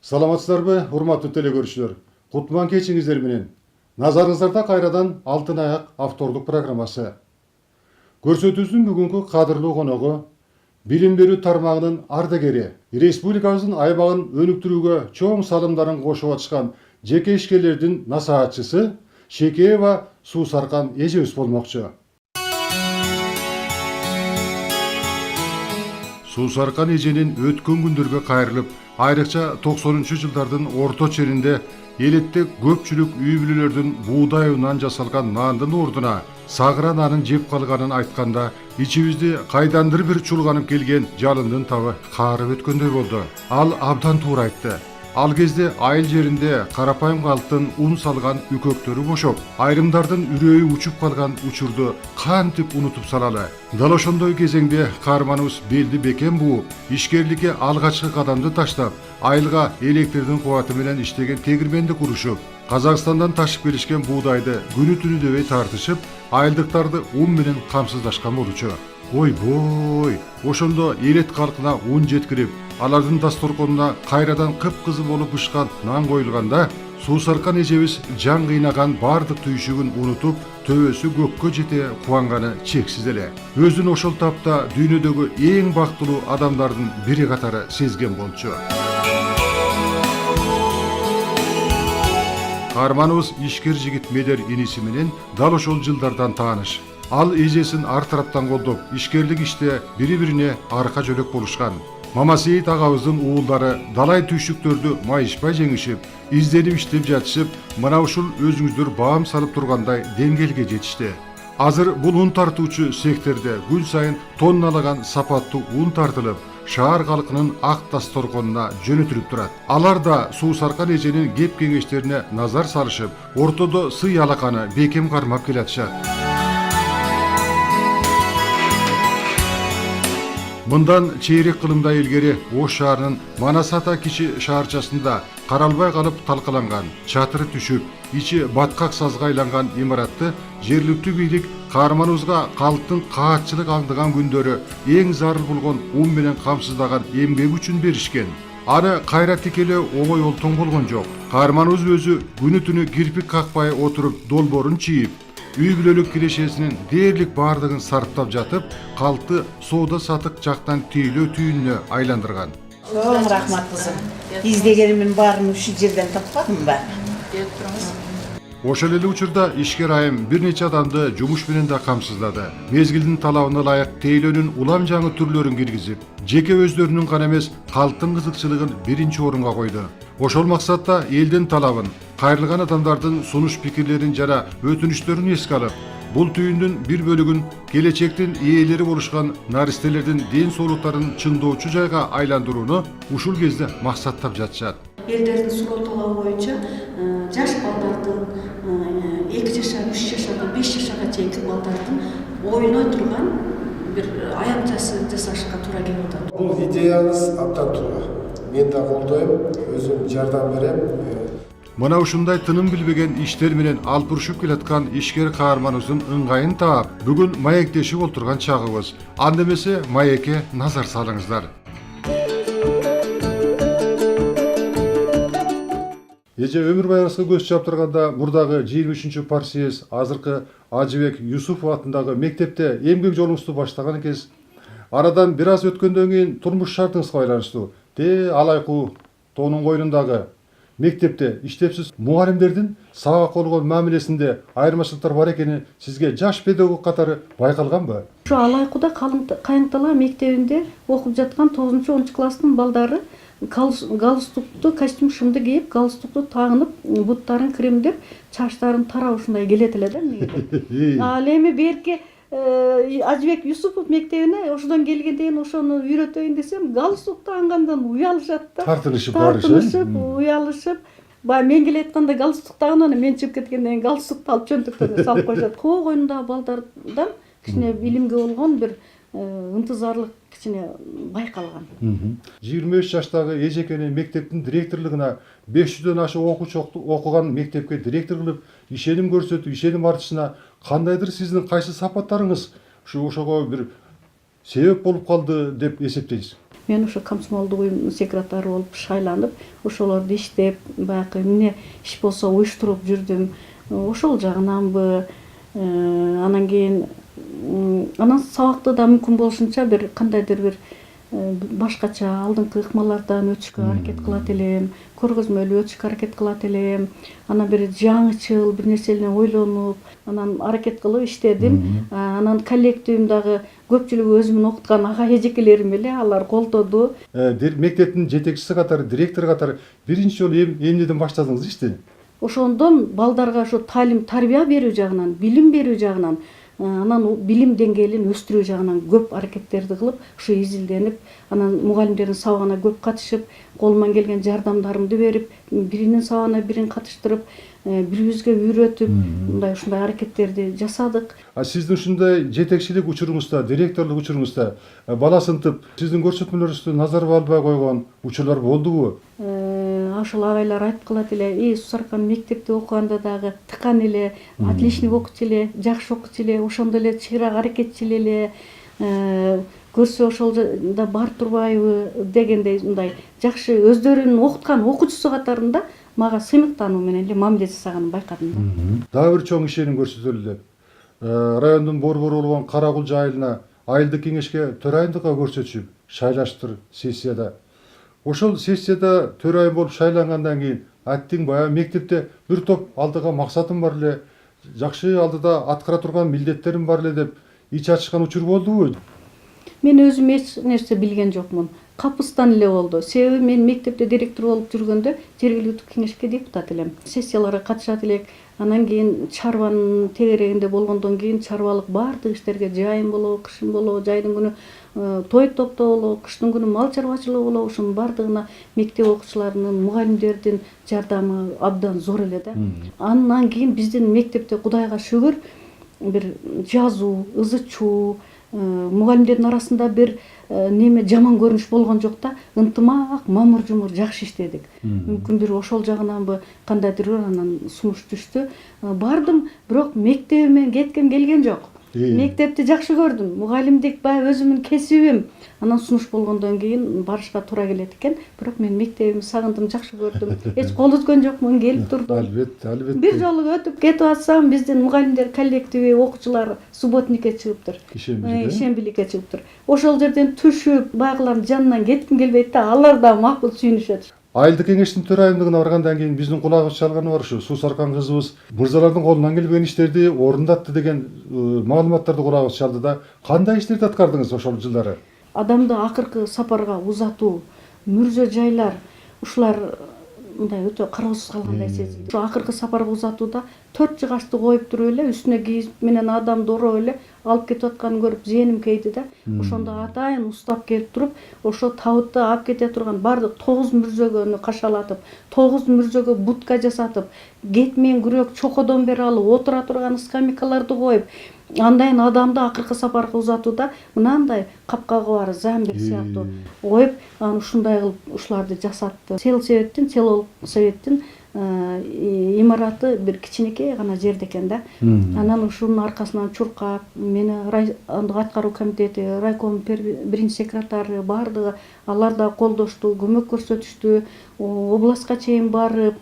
Саламатсыздарбы, урматтуу телекөрүүчүлөр? Кутман кечиңиздер менен. Назарыңыздарда кайрадан Алтын аяк автордук программасы. Көрсөтүүбүздүн бүгүнкү кадырлуу коногу билим берүү тармагынын ардагери, республикабыздын аймагын өнүктүрүүгө чоң салымдарын кошуп атышкан жеке ишкерлердин насаатчысы Шекеева Суусаркан эжебиз болмокчу. Суусаркан эженин өткөн күндөргө кайрылып, айрыкча 90-жылдардын орто черинде элетте көпчүлүк үй бүлөлөрдүн буудай унан жасалган наандын ордуна сагыра нанын жеп калганын айтканда, ичибизди кайдандыр бир чулганып келген жалындын табы каарып өткөндөй болду. Ал абдан туура айтты. Ал кезде айыл жеринде карапайым калктын ун салган үкөктөрү бошоп, айрымдардын үрөйү учуп калган учурду кантип унутуп салалы. Дал ошондой кезеңде каарманыбыз белди бекем бууп, ишкерликке алгачкы кадамды таштап, айылга электрдин кубаты менен иштеген тегирменди курушуп, Казакстандан ташып келишкен буудайды күнү түнү дебей тартышып, айылдыктарды ун менен камсыздашкан болчу. Ой-бой, ошондо элет калкына ун жеткирип, алардын дасторконуна кайрадан кыпкызыл болуп бышкан нан коюлганда, Суусаркан эжебиз жан кыйнаган бардык түйшүгүн унутуп, төбөсү көккө жете кубанганы чексиз эле. Өзүн ошол тапта дүйнөдөгү эң бактылуу адамдардын бири катары сезген болчу. Каарманыбыз ишкер жигит Медер иниси менен дал ошол жылдардан тааныш. Ал эжесин ар тараптан колдоп, ишкерлик иште бири-бирине арка жөлөк болушкан. Мамасейит агабыздын уулдары далай түйшүктөрдү майышпай жеңишип, изденип иштеп жатышып, мына ушул өзүңүздөр баам салып тургандай деңгээлге жетишти. Азыр бул ун тартуучу секторде күн сайын тонналаган сапаттуу ун тартылып, шаар калкынын ак дасторконуна жөнөтүлүп турат. Алар да Суусаркан эженин кеп кеңештерине назар салышып, ортодо сый алаканы бекем кармап келатышат. Мындан чейрек кылымда илгери Ош шаарынын Манас ата кичи шаарчасында каралбай калып талкаланган, чатыры түшүп, ичи баткак сазга айланган имаратты жергиликтүү бийлик каарманыбызга калктын каатчылык аңдыган күндөрү эң зарыл болгон ун менен камсыздаган эмгеги үчүн беришкен. Аны кайра тикелөө оңой олтоң болгон жок. Каарманыбыз өзү күнү түнү кирпик какпай отуруп долбоорун чийип, үй бүлөлүк кирешесинин дээрлик баардыгын сарптап жатып, калкты соода сатык жактан тейлөө түйүнүнө айландырган. Чоң рахмат кызым. Издегенимдин баарын ушул жерден таппадымбы? Ошол эле учурда ишкер айым бир нече адамды жумуш менен да камсыздады. Мезгилдин талабына ылайык тейлөөнүн улам жаңы түрлөрүн киргизип, жеке өздөрүнүн гана эмес, калктын кызыкчылыгын биринчи орунга койду. Ошол максатта элдин талабын, кайрылган адамдардын сунуш пикирлерин жана өтүнүчтөрүн эске алып, бул түйүндүн бир бөлүгүн келечектин ээлери болушкан наристелердин ден соолуктарын чыңдоочу жайга айландырууну ушул кезде максаттап жатышат. Элдердин суроо талабы боюнча жаш балдардын 2 жашка, 3 жашка, 5 жашка чейинки балдардын ойной турган бир аянтчасы жасашка туура келип атат. Бул идеяңыз абдан туура. Мен да колдойм, өзүм жардам берем. Мына ушундай тыным билбеген иштер менен алпурушуп келаткан ишкер каарманыбыздын ыңгайын таап, бүгүн маектешип отурган чагыбыз. Анда эмесе маекке назар салыңыздар. Эже өмүр баягысына көз чап турганда мурдагы 23 партсъезд азыркы Ажыбек Юсупов атындагы мектепте эмгек жолуңузду баштаган экенсиз. Арадан бир аз өткөндөн кийин турмуш шартыңызга байланыштуу алайкуу тоонун койнундагы мектепте иштепсиз. Мугалимдердин сабак болгон мамилесинде айырмачылыктар бар экени сизге жаш педагог катары байкалганбы? Ушу Алайкуда Кайыңтала мектебинде окуп жаткан 9-10 класстын балдары галстукту, костюм шымды кийип, галстукту тагынып, буттарын кремдеп, чачтарын тарап ушундай келет эле да эмнеге. Ал эми берки Ажыбек Юсупов мектебине ошодон келгенден ошону үйрөтөйүн десем, галстук тагынгандан уялышат да. Тартынышып, уялышып. Мен келе атканда галстук тагып, мен чыгып кеткенден кийин галстукту алып чөнтөктөрүнө салып коюшат. Коо койнундагы балдардан кичине билимге болгон бир ынтызарлык кичине байкалган. 23 жаштагы эжекени мектептин директорлугуна 500дөн ашык окуучу окуган мектепке директор кылып, ишеним көрсөтүп, ишеним артышына кандайдыр сиздин кайсы сапаттарыңыз ошого бир себеп болуп калды деп эсептейсиз? мен ошо комсомолдук уюмдун секретары болуп шайланып ошолорду иштеп баягы эмне иш болсо уюштуруп жүрдүм. Ошол жагынанбы анан кийин анан сабакты да мүмкүн болушунча бир кандайдыр бир башкача алдыңкы ыкмалардан өтүшкө аракет кылат элем, көргөзмөлүү өтүшкө аракет кылат элем. Анан бир жаңычыл бир нерселерди ойлонуп, анан аракет кылып иштедим. Анан коллективимдагы көпчүлүгү өзүмдүн окуткан ага эжекелерим эле, алар колдоду. Мектептин жетекчиси катары, директор катары биринчи жолу эмнеден баштадыңыз ишти? Ошондон балдарга ошо таалим тарбия берүү жагынан, билим берүү жагынан, анан билим деңгээлин өстүрүү жагынан көп аракеттерди кылып, ушу изилденип, анан мугалимдердин сабагына көп катышып, колуман келген жардамдарымды берип, биринин сабагына бирин катыштырып, бирибизге үйрөтүп, ушундай аракеттерди жасадык. Сиздин ушундай жетекчилик учуруңузда, директорлук учуруңузда бала сынтып, сиздин көрсөтмөлөрүңүздү назарга албай койгон учурлар болдубу? Ошол агайлар айтып калат эле, Сусаркан мектепте окуганда дагы тыкан эле, отличник окучу эле, жакшы окучу эле, ошондой эле чыйрак аракетчил эле, көрсө ошол да бар турбайбы дегендей мындай жакшы өздөрүнүн окуткан окуучусу катарында мага сыймыктануу менен эле мамиле жасаганын байкадым да. Дагы бир чоң ишеним көрсөтөлү деп. Райондун борбору болгон Каракулжа айылына айылдык кеңешке төрайымдыкка көрсөтүшүп шайлаштыр сессияда. Ошол сессияда төрайым болуп шайлангандан кийин айттың баягы мектепте бир топ алдыга максатым бар эле, жакшы алдыда аткара турган милдеттерим бар эле деп ич ачышкан учур болдубу? Мен өзүм эч нерсе билген жокмун. Капыстан эле болду. Себеби мен мектепте директор болуп жүргөндө жергиликтүү кеңешке депутат элем. Сессияларга катышат элек. Анан кийин чарбанын тегерегинде болгондон кийин чарбалык баардык иштерге жайын болобу, кышын болобу, жайдын күнү той топтоо болобу, кыштын күнү мал чарбачылыгы болобу, ушунун баардыгына мектеп окуучуларынын, мугалимдердин жардамы абдан зор эле да. Андан кийин биздин мектепте Кудайга шүгүр бир жазуу, ызы чуу, мугалимдердин арасында бир неме жаман көрүнүш болгон жок да, ынтымак, мамыр жумур жакшы иштедик. Мүмкүн бир ошол жагынанбы кандайдыр бир анан сунуш түштү. Бардым, бирок мектебиме кетким келген жок. Мектепти жакшы көрдүм, мугалимдик баягы өзүмдүн кесибим. Анан сунуш болгондон кийин барышка туура келет экен, бирок мен мектебимди сагындым, жакшы көрдүм. Эч кол үзгөн жокмун, келип турдум. Албетте. Бир жолу өтүп кетип атсам, биздин мугалимдер коллективи, окуучулар субботникке чыгыптыр. Ишембиликке чыгыптыр. Ошол жерден түшүп, баягылардын жанынан кетким келбейт да, алар да макул сүйүнүшөт. Айылдык кеңештин төрайымдыгына баргандан кийин биздин кулагыбыз чалганы бар ушу Сусаркан кызыбыз мырзалардын колунан келбеген иштерди орундатты деген маалыматтарды кулагыбыз чалды да. Кандай иштерди аткардыңыз ошол жылдары? Адамды акыркы сапарга узатуу, мүрзө жайлар, ушулар мындай өтө кароосуз калгандай сезилди. Ошо акыркы сапарга узатууда 4 жыгачты коюп туруп эле, үстүнө кийип менен адамды ороп эле алып кетип атканын көрүп зээним кейди да. Ошондо атайын устап келип туруп, ошо табытты алып кете турган бардык 9 мүрзөгөнү кашалатып, 9 мүрзөгө будка жасатып, кетмен күрөк чокодон бери алып отура турган скамейкаларды коюп, андайын адамды акыркы сапарга узатууда мынандай капкагы бар замбир сыяктуу коюп, анан ушундай кылып ушуларды жасатты. Селолук советтин имараты бир кичинекей гана жерде экен да. Анан ушунун аркасынан чуркап, мени райондук аткаруу комитети, райком биринчи секретары бардыгы алар да колдошту, көмөк көрсөтүштү, областка чейин барып,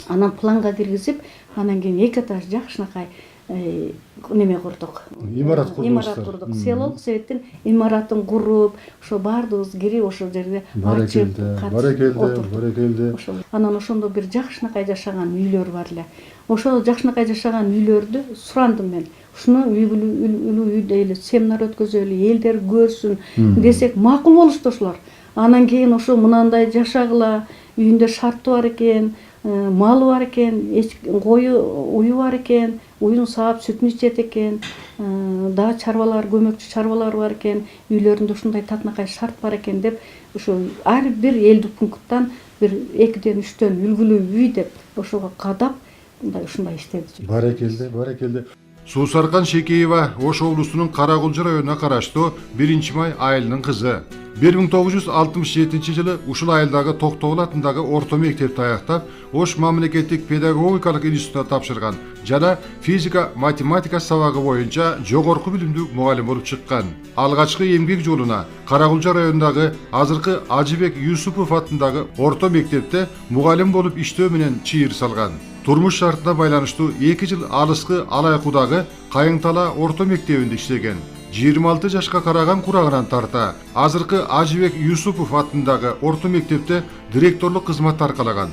анан планга киргизип, анан кийин 2 этаж жакшынакай неме курдук. Имарат курдук. Селолук советтин имаратын куруп, ошо баардыгыбыз кирип ошол жерде ачып, баракелде. Анан ошондо бир жакшынакай жашаган үйлөр бар эле. Ошол жакшынакай жашаган үйлөрдү сурандым мен. Ушуну үйдө эле семинар өткөзөлү, элдер көрсүн десек макул болушту ошолор. Анан кийин ошо мынандай жашагыла, үйүндө шарты бар экен, малы бар экен, кою уyu бар экен, уюн саап сүтүн ичет экен, дагы чарбалар, көмөкчү чарбалар бар экен, үйлөрүндө ушундай татынакай шарт бар экен деп, ошо ар бир элдик пункттан бир 2-ден 3төн үлгүлүү үй деп ошого кадап, ушундай иштеди. Баракелде. Сусаркан Шекеева Ош облусунун Каракулжа районуна караштуу 1 май айылынын кызы. 1967-жылы ушул айылдагы Токтогул атындагы орто мектепти аяктап, Ош мамлекеттик педагогикалык институтуна тапшырган жана физика, математика сабагы боюнча жогорку билимдүү мугалим болуп чыккан. Алгачкы эмгек жолуна Карагулча районундагы азыркы Ажыбек Юсупов атындагы орто мектепте мугалим болуп иштөө менен чыйыр салган. Турмуш шартына байланыштуу 2 жыл алыскы Алайкудагы Кайыңтала орто мектебинде иштеген. 26 жашка караган курагынан тарта азыркы Ажыбек Юсупов атындагы орто мектепте директорлук кызматты аркалаган.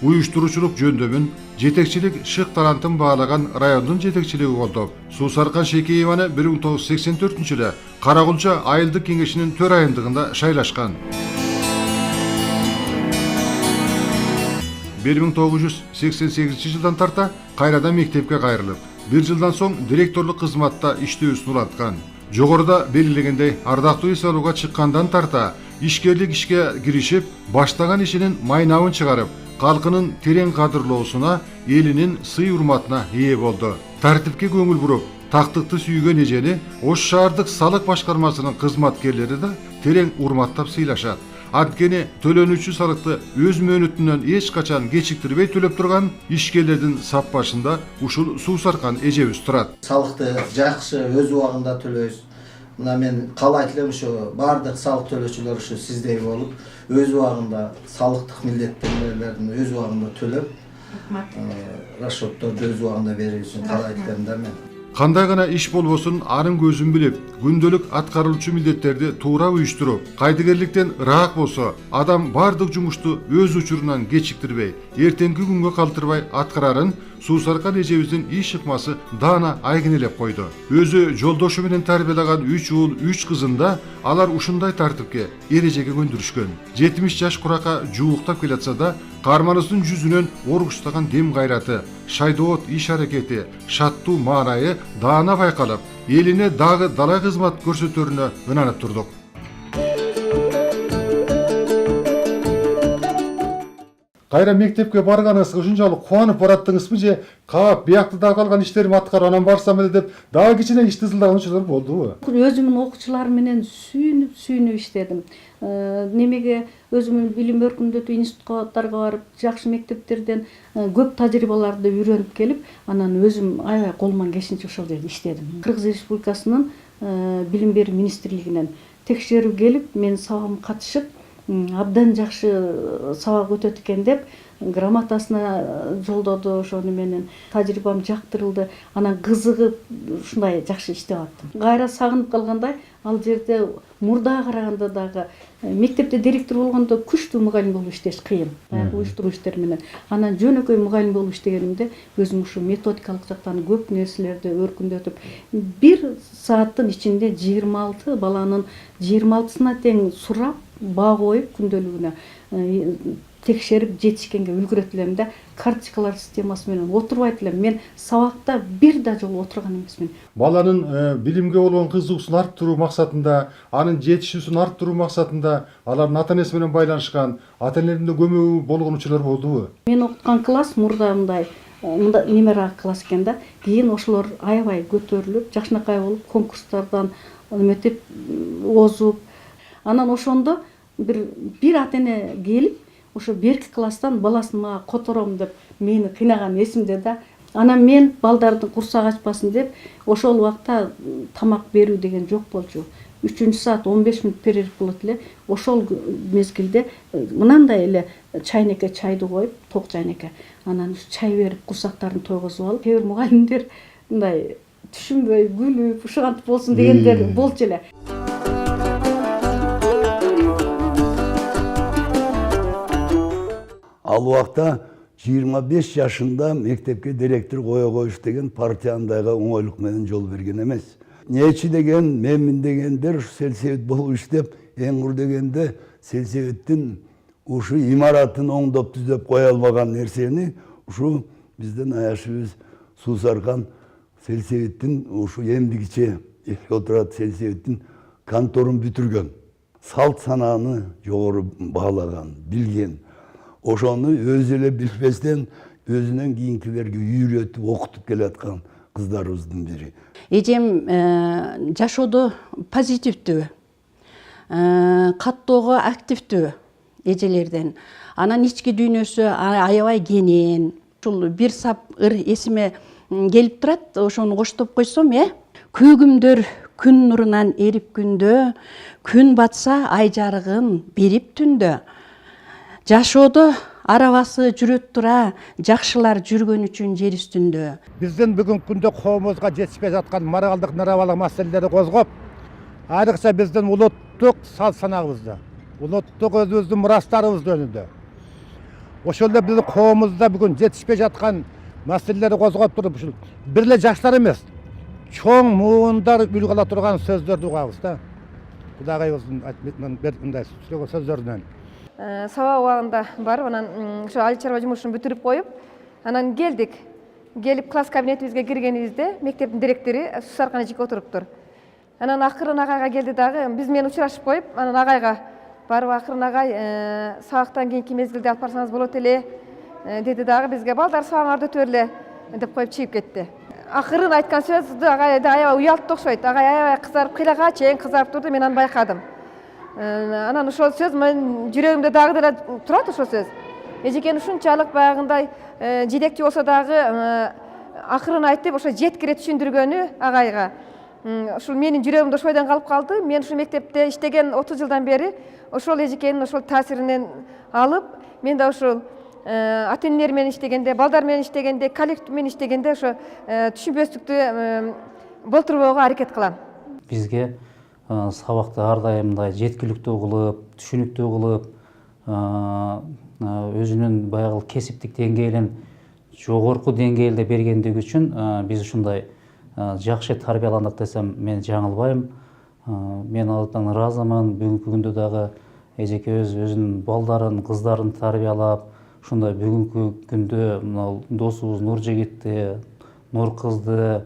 Уюштуруучулук жөндөмүн, жетекчилик шык талантын баалаган райондун жетекчилиги колдоп, Суусаркан Шекееваны 1984-жылы Карагулча айылдык кеңешинин төрайымдыгында шайлашкан. 1988-жылдан тарта кайрадан мектепке кайрылып, 1 жылдан соң директорлук кызматта иштөөсүн уланткан. Жогоруда белгилегендей, ардактуу эс алууга чыккандан тарта ишкерлик ишке киришип, баштаган ишинин майнабын чыгарып, калкынын терең кадырлоосуна, элинин сый урматына ээ болду. Тартипке көңүл буруп, тактыкты сүйгөн эжени Ош шаардык салык башкармасынын кызматкерлери да терең урматтап сыйлашат. Анткени төлөнүүчү салыкты өз мөөнөтүнөн эч качан кечиктирбей төлөп турган ишкерлердин сап башында ушул Суусаркан эжебиз турат. Салыкты жакшы өз убагында төлөйбүз. Мына мен каалайт элем ушу бардык салык төлөөчүлөр ушу сиздей болуп, өз убагында салыктык милдеттенмелерин өз убагында төлөп, расчеттөрдү өз убагында берүү үчүн каалайт элем да мен. Кандай гана иш болбосун анын көзүн билип, күндөлүк аткарылчу милдеттерди туура уюштуруп, кайдыгерликтен ыраак болсо, адам бардык жумушту өз учурунан кечиктирбей, эртеңки күнгө калтырбай аткарарын Суусаркан эжебиздин иш ыкмасы даана айгинелеп койду. Өзү жолдошу менен тарбиялаган 3 уул 3 кызында алар ушундай тартипке, эрежеге көндүрүшкөн. 70 жаш курака жуулуктап келатса да, каарманыбыздын жүзүнөн оргустаган дем кайраты, шайдоот иш аракети, шаттуу маанайы даана байкалып, элине дагы далай кызмат көрсөтөрүнө ынанып турдук. Кайра мектепке барганыңызга ушунчалык кубанып бараттыңызбы же каап бияктыда калган иштерим аткарып анан барсам эле деп дагы кичине иш тызылдаган учурлар болдубу? Өзүмдүн окуучуларым менен сүйүнүп иштедим. Немеге өзүмдүн билим өркүндөтүү институттарга барып, жакшы мектептерден көп тажрыйбаларды үйрөнүп келип, анан өзүм аябай колуман келишинче ошол жерде иштедим. Кыргыз Республикасынын билим берүү министрлигинен текшерүү келип, мен сабагыма катышып, абдан жакшы сабак өтөт экен деп грамотасына жолдоду. Ошону менен тажрыйбам жактырылды. Анан кызыгып ушундай жакшы иштеп аттым. Кайра сагынып калгандай, ал жерде мурдага караганда дагы мектепте директор болгондо күчтүү мугалим болуп иштеш кыйын. Баягы уюштуруу иштер менен. Анан жөнөкөй мугалим болуп иштегенимде өзүм ушу методикалык жактан көп нерселерди өркүндөтүп, 1 сааттын ичинде 26 баланын 26сына тең сурап, баа коюп күндөлүгүнө текшерип жетишкенге үлгүрөт элем да, карточкалар системасы менен отурбайт элем. Мен сабакта бир да жолу отурган эмесмин. Баланын билимге болгон кызыгуусун арттыруу максатында, анын жетишүүсүн арттыруу максатында алардын ата-энеси менен байланышкан, ата-энелеринде көмөгү болгон учурлар болдубу? Мен окуткан класс мурда мындай немерак класс экен да. Кийин ошолор аябай көтөрүлүп, жакшынакай болуп, конкурстардан эметип озуп, анан ошондо бир ата-эне келип, ошо берки класстан баласын мага котором деп мени кыйнаган эсимде да. Анан мен балдардын курсак ачпасын деп, ошол убакта тамак берүү деген жок болчу. 3-саат 15 мүнөт перерив болот эле. Ошол мезгилде мынандай эле чайнекке чайды коюп, ток чайнекке, анан чай берип курсактарын тойгозуп алып, кээ бир мугалимдер мындай түшүнбөй күлүп, ушугантип болсун дегендер болчу эле. Ал убакта 25 жашында мектепке директор кое коюш деген партиядагы оңойлук менен жол берген эмес. Нечи деген, менмин дегендер ушу сельсовет болуп иштеп, эң кур дегенде сельсоветтин ушу имаратын оңдоп түзөп кое албаган нерсени ушу биздин аяшыбыз Суусаркан сельсоветтин ушу эмдигиче отурат сельсоветтин конторун бүтүргөн. Салт санааны жогору баалаган, билген. Ошону өзү эле билбестен өзүнөн кийинкилерге үйрөтүп, окутуп келаткан кыздарыбыздын бири. Эжем жашоодо позитивдүү. каттоого активдүү эжелерден. Анан ички дүйнөсү аябай кенен. Ушул бир сап ыр эсиме келип турат. Ошону коштоп койсом, көгүмдөр күн нурунан эрип күндө, күн батса ай жарыгын берип түндө. Жашоодо арабасы жүрөт тура, жакшылар жүргөн үчүн жер үстүндө. Биздин бүгүнкү күндө коомубузга жетишпей жаткан моралдык нарабалык маселелерди козгоп, айрыкча биздин улуттук салт санагыбызды, улуттук өзүбүздүн мурастарыбыз жөнүндө ошол эле биздин коомубузда бүгүн жетишпей жаткан маселелерди козгоп туруп, ушул бир эле жаштар эмес, чоң муундар үлгү ала турган сөздөрдү угабыз да. Кудагайыбыздын мындай сөздөрүнөн. Сабак убагында барып, анан ошо айыл чарба жумушун бүтүрүп коюп, анан келдик. Келип класс кабинетибизге киргенибизде мектептин директору Сусаркан эжеке отуруптур. Анан акырын агайга келди дагы, биз менен учурашып коюп, анан агайга барып акырын агай сабактан кийинки мезгилде алып барсаңыз болот эле деди дагы бизге, балдар сабагыңарды өтө берле деп коюп чыгып кетти. Акырын айткан сөздү агай аябай уялтты окшойт. Агай аябай кызарып, кыйлага чейин кызарып турду, мен аны байкадым. Анан ошол сөз менин жүрөгүмдө дагы деле турат ошол сөз. Эжекени ушунчалык баягындай жетекчи болсо дагы акырын айтып, ошо жеткире түшүндүргөнү агайга. Ушул менин жүрөгүмдө ошойдон калып калды. Мен ушул мектепте иштеген 30 жылдан бери ошол эжекенин ошол таасиринен алып, мен да ошол ата-энелер менен иштегенде, балдар менен иштегенде, коллектив менен иштегенде ошо түшүнбөстүктү болтурбоого аракет кылам. Бизге сабакты ар дайым мындай жеткиликтүү кылып, түшүнүктүү кылып, өзүнүн баягы кесиптик деңгээлин жогорку деңгээлде бергендиги үчүн биз ушундай жакшы тарбияландык десем мен жаңылбайм. Мен алдан ыраазымын. Бүгүнкү күндө дагы эжеке өзүнүн балдарын, кыздарын тарбиялап, ушундай бүгүнкү күндө мына досубуз Нуржигитти, Нуркызды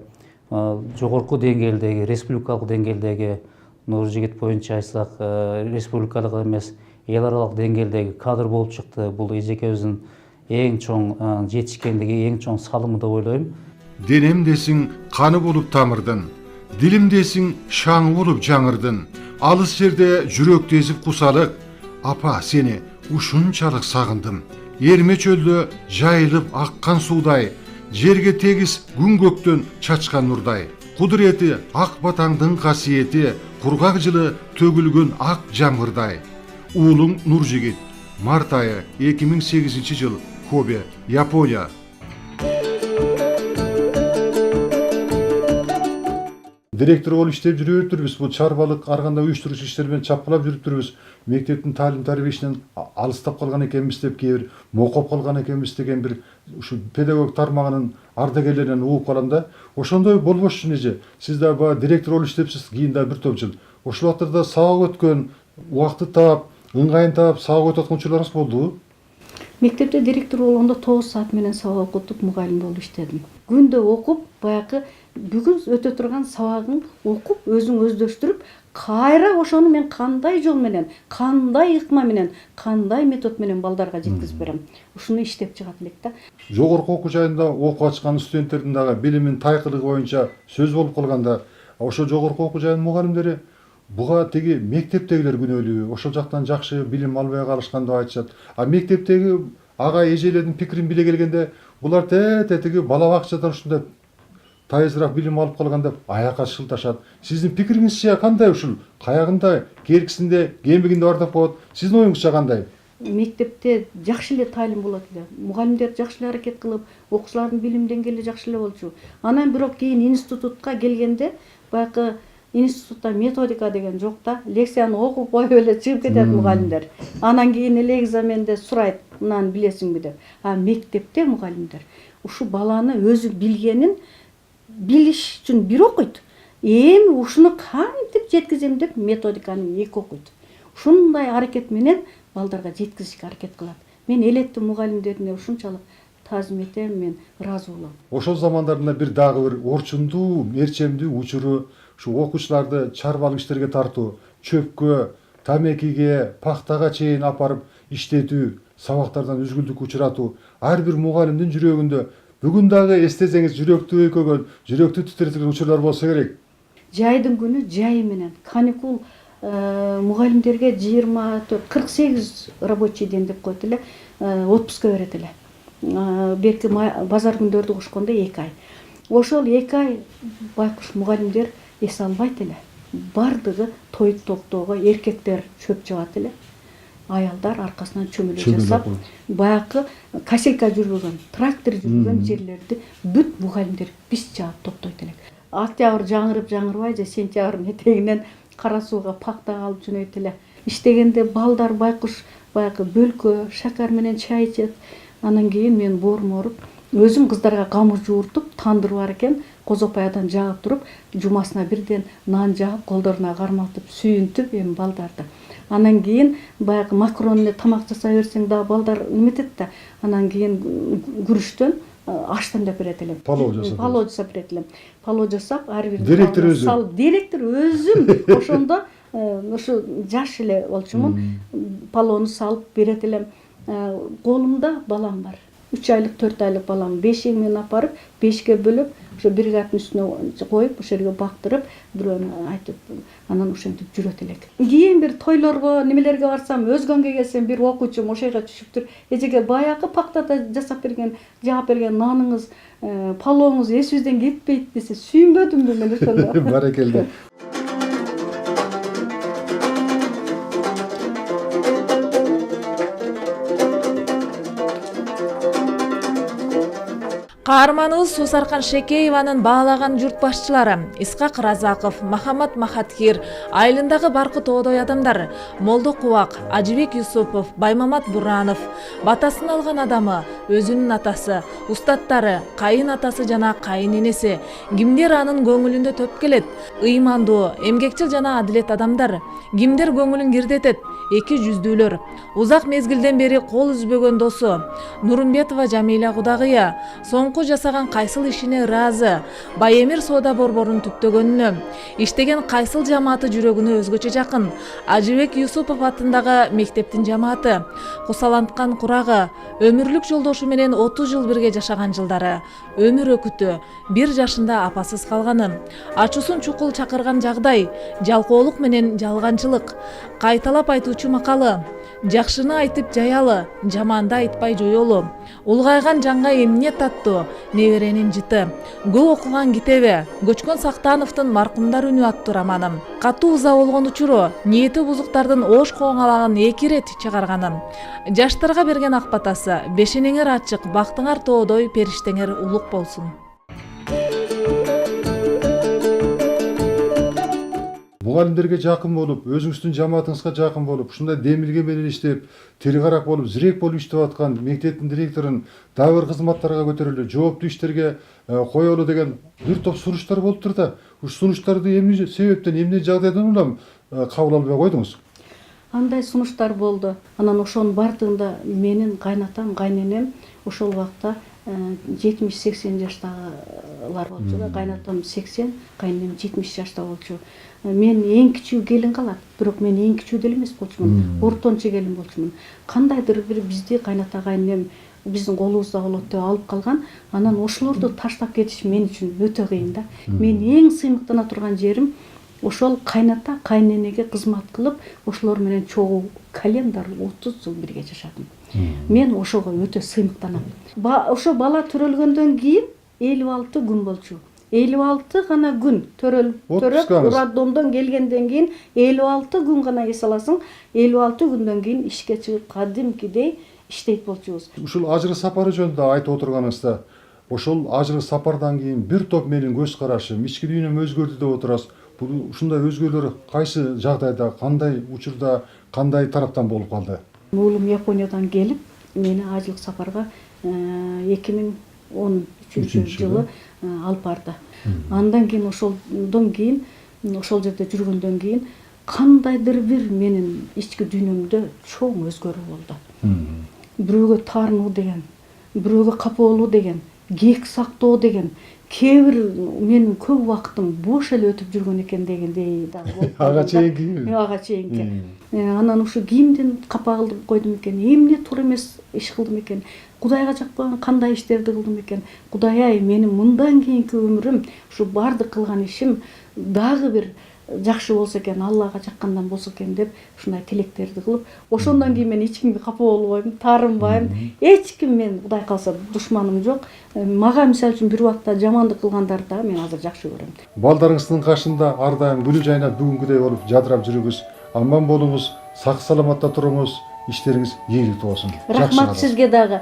жогорку деңгээлдеги, республикалык деңгээлдеги Нуржигит боюнча айтсак, республикалык эмес, эл аралык деңгээлдеги кадр болуп чыкты. Бул эжекебиздин эң чоң жетишкендиги, эң чоң салымы деп ойлойм. Денем десиң каны болуп тамырдын, дилим десиң шаңы болуп жаңырдын. Алыс жерде жүрөк тесип кусалык, апа сени ушунчалык сагындым. Эрме чөлдө жайылып аккан суудай, жерге тегиз күн көктөн чачкан нурдай. Кудурети ак батаңдын касиети, кургак жылы төгүлгөн ак жамгырдай. Уулуң Нуржигит, март айы 2008 жыл, Кобе, Япония. Директор болуп иштеп жүрүп жүрбүз. Бул чарбалык ар кандай уюштуруучу иштер менен чапкылап жүрүп жүрбүз. Мектептин таалим тарбиесинен алыстап калган экенбиз деп, кээ бир мокоп калган экенбиз деген бир ушу педагог тармагынын ардагерлеринен угуп калам да. Ошондой болбош эже. Сиз да баягы директор болуп иштепсиз, кийин да бир топ жыл. Ошол убактарда сабак өткөн, убакытты таап, ыңгайын таап сабак өтөткөн учурларыңыз болдубу? Мектепте директор болгондо 9 саат менен сабак окутуп, мугалим болуп иштедим. Күндө окуп, баягы бүгүн өтө турган сабагын окуп, өзүң өздөштүрүп, кайра ошону мен кандай жол менен, кандай ыкма менен, кандай метод менен балдарга жеткизип берем. Ушуну иштеп чыгат элек да. Жогорку окуу жайында окуп ачкан студенттердин дагы билимин тайкылыгы боюнча сөз болуп калганда, ошо жогорку окуу жайынын мугалимдери буга теги мектептегилер күнөөлүү, ошол жактан жакшы билим албай калышкан деп айтышат. А мектептеги агай эжелердин пикирин биле келгенде, булар теги бала бакчадан ушундай тайызыраак билим алып калган деп аяка шылташат. Сиздин пикириңизче кандай, ушул каягында, керкисинде, кемигинде бардак болот? Сиздин оюңузча кандай? Мектепте жакшы эле таалим болот эле. Мугалимдер жакшы эле аракет кылып, окуучулардын билим деңгээли жакшы эле болчу. Анан бирок кийин институтка келгенде, баягы институтта методика деген жок да. Лекцияны окуп коюп эле чыгып кетет мугалимдер. Анан кийин эле экзаменде сурайт, мынаны билесиңби деп. А мектепте мугалимдер ушу баланы өзү билгенин билиш үчүн бир окуйт. Эми ушуну кантип жеткизем деп методиканы 2 окуйт. Ушундай аракет менен балдарга жеткизишке аракет кылат. Мен элеттин мугалимдерине ушунчалык таазим этем, мен ыраазы болом. Ошол замандарында бир дагы бир орчундуу, мерчемдүү учуру ушу окуучуларды чарбалык иштерге тартуу, чөпкө, тамекиге, пахтага чейин апарып иштетүү, сабактардан үзгүлтүккө учуратуу ар бир мугалимдин жүрөгүндө бүгүн дагы эстесеңиз жүрөктү өйкөгөн, жүрөктү титиреткен учурлар болсо керек. Жайдын күнү жайы менен, каникул мугалимдерге 24-48 рабочий ден деп коет эле, отпуска берет эле. Берки базар күндөрдү кошкондо 2 ай. Ошол 2 ай байкуш мугалимдер эс албайт эле. Бардыгы той токтоого эркектер чөп жабат эле. Аялдар аркасынан чөмүлө жасап, баягы коселька жүргөн, трактор жүргөн жерлерди бүт мугалимдер биз жаап токтойт элек. Октябрь жаңырбай же сентябрдын этегинен кара сууга пакта алып жөнөйт эле. Иштегенде балдар байкуш баягы бөлкө, шакар менен чай ичет. Анан кийин мен борморуп, өзүм кыздарга камыр жууртуп, тандыр бар экен, козопаядан жагып туруп, жумасына бирден нан жагып, колдоруна карматып, сүйүнтүп эми балдарды. Анан кийин баягы макаронный тамак жасай берсең да балдар неметет да. Анан кийин күрүчтөн аштан деп берет элем. Палоо жасап берет элем. Палоо жасап, ар бир директор өзү. Директор өзүм ошондо ошо жаш эле болчумун. Палоону салып берет элем. Колумда балам бар. 3 айлык, 4 айлык балам. Бешиги менен апарып, бешикке бөлүп, ошо бригадын үстүнө коюп, ошо жерге бактырып, бирөөнү айтып, анан ошентип жүрөт элек. Кийин бир тойлорго, немелерге барсам, өзгөнгө келсем, бир окуучум ошойго түшүптүр. Эжеге баягы пактада жасап берген, жаап берген наныңыз, палооңуз эсибизден кетпейт десе, сүйүнбөдүмбү мен ошондо. Баракелде. Каарманыбыз Суусаркан Шекееванын баалаган журт башчылары Исхак Разаков, Махамат Махаткир, айылындагы баркы тоодой адамдар Молдо Кубак, Ажыбек Юсупов, Баймамат Буранов, батасын алган адамы, өзүнүн атасы, устаттары, кайын атасы жана кайын энеси, кимдер анын көңүлүндө төп келет, ыймандуу, эмгекчил жана адилет адамдар, кимдер көңүлүн кирдетет, эки жүздүүлөр, узак мезгилден бери кол үзбөгөн досу, Нурумбетова Жамиля Кудагыя, соңку жасаган кайсыл ишине ыраазы, Байемир соода борборун түптөгөнүнө, иштеген кайсыл жамааты жүрөгүнө өзгөчө жакын, Ажыбек Юсупов атындагы мектептин жамааты, кусаланткан курагы, өмүрлүк жолдошу менен 30 жыл бирге жашаган жылдары, өмүр өкүтү, 1 жашында апасыз калганы, ачуусун чукул чакырган жагдай, жалкоолук менен жалганчылык, кайталап айтуучу макалы, жакшыны айтып жаялы, жаманды айтпай жоёлу, улгайган жанга эмне таттуу, неберенин жыты, көп окуган китеби, Көчкөн Сактановдун Маркумдар үнү аттуу романы, катуу ыза болгон учуру, ниети бузуктардын ош коңалагын 2 рет чыгарганы, жаштарга берген ак батасы, бешениңер ачык, бактыңар тоодой, периштеңер улук болсун. Мугалимдерге жакын болуп, өзүңүздүн жамаатыңызга жакын болуп, ушундай демилге менен иштеп, тили карак болуп, зирек болуп иштеп аткан мектептин директорун дагы бир кызматтарга көтөрүлүп, жооптуу иштерге коелу деген бир топ сунуштар болуптур да. Ушу сунуштарды эмне себептен, эмне жагдайдан улам кабыл албай койдуңуз? Андай сунуштар болду. Анан ошонун бардыгында менин кайнатам, кайненем ошол убакта 70-80 жаштагылар болчу да. Кайнатам 80, кайненем 70 жашта болчу. Мен эң кичүү келин калат, бирок мен эң кичүү деле эмес болчумун. Ортончу келин болчумун. Кандайдыр бир бизди кайната кайненем биздин колубузда болот деп алып калган. Анан ошолорду таштап кетиш мен үчүн өтө кыйын да. Мен эң сыймыктана турган жерим ошол кайната кайненеге кызмат кылып, ошолор менен чогуу календар 30 жыл бирге жашадым. Мен ошого өтө сыймыктанам. Ошо бала төрөлгөндөн кийин 56 күн болчу. 56 гана күн төрөп роддомдон келгенден кийин 56 күн гана эс аласың. 56 күндөн кийин ишке чыгып кадимкидей иштейт болчубуз. Ушул ажыры сапары жөнүндө айтып отурганыңызда, ошол ажыры сапардан кийин бир топ менин көз карашым, ички дүйнөм өзгөрдү деп отурасыз. Бул ушундай өзгөрүүлөр кайсы жагдайда, кандай учурда, кандай тараптан болуп калды? Уулум Япониядан келип, мени ажылык сапарга 2013 жылы алып барды. Андан кийин ошолдон кийин, ошол жерде жүргөндөн кийин кандайдыр бир менин ички дүйнөмдө чоң өзгөрүү болду. Бирөөгө таарынуу деген, бирөөгө капа болуу деген, кек сактоо деген, кээ бир менин көп убактым бош эле өтүп жүргөн экен дегендей дагы болуп калды. Ага чейинки. Анан ушу кимдин капа кылып койдум экен, эмне туура эмес иш кылдым экен, Кудайга жакпаган кандай иштерди кылдым экен. Кудай ай, менин мындан кийинки өмүрүм, ушу бардык кылган ишим дагы бир жакшы болсо экен, Аллага жаккандан болсо экен деп ушундай тилектерди кылып, ошондон кийин мен эч кимге капа болбойм, таарынбайм. Эч ким, мен Кудай калса душманым жок. Мага мисалы үчүн бир убакта жамандык кылгандарды да мен азыр жакшы көрөм. Балдарыңыздын кашында ар дайым күнү жайнап бүгүнгүдөй болуп жадырап жүрүңүз. Аман болуңуз, сак саламатта туруңуз, иштериңиз ийгиликтүү болсун. Рахмат сизге дагы.